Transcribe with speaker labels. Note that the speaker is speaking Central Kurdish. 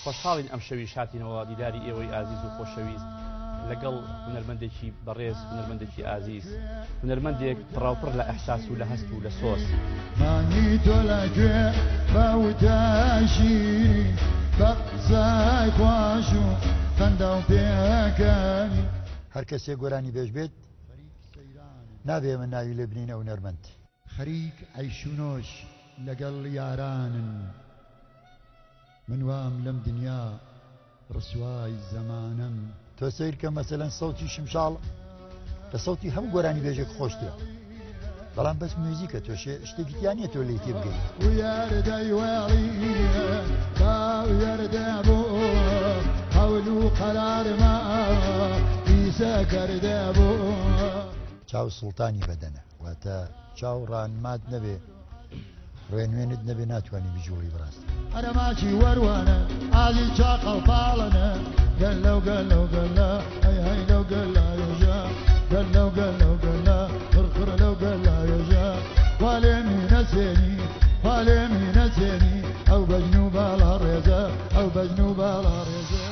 Speaker 1: خۆشحاڵین ئەم شەوی شاتینەوە دیداری ئێوەی ئازیز و خۆشەویست لەگەڵ هونەرمەندێکی بەڕێز هونەرمەندێکی ئازیز هونەرمەندێک پڕاوپڕ لە ئەحساس و لە هەست و لە سۆز
Speaker 2: مانی تۆ لە گوێ بەوتاشیری بە قسای خوۆش و خەندە و پێکەنی
Speaker 3: هەر کەسێک گۆرانی بێژ بێت نابێ من ناوی لێ بنینە هونەرمەند
Speaker 2: خەریک عەیش و نۆش لەگەڵ یارانن من وام لەم دنیا ڕسوای زەمانەم
Speaker 3: تۆ سەیر کە مەسەلەن سەوتی شمشاڵ لە سەوتی هەموو گۆرانی بێژێک خۆشترە بەڵام بەس موزیکە تۆ شتێکی تیانە تۆ لێی تێ بگەیت
Speaker 2: و یاردەی وێڵینە باو یاردە بۆ هەول و قەرارما ئیسە کەردە بۆ
Speaker 3: چاو سوڵتانی بەدەنە واتە چاو ڕانمات نەبێ ڕێنوێنت نەبێ ناتوانانی بژۆڵی بڕاست
Speaker 2: هەرەماچی وەروانە ئالی چاقەڵ پاڵەنە گەل لەو گەل لەو گەلە هەی هەی لەو گەلە یۆژە گەل لەو گەل لەو گەلە خڕخڕ لەو گەلە یۆژە والێمی نەسێنی والێمی نەسێنی ئەو بەجن و باڵا ڕێزە ئەو بەجن و باڵا ڕێزە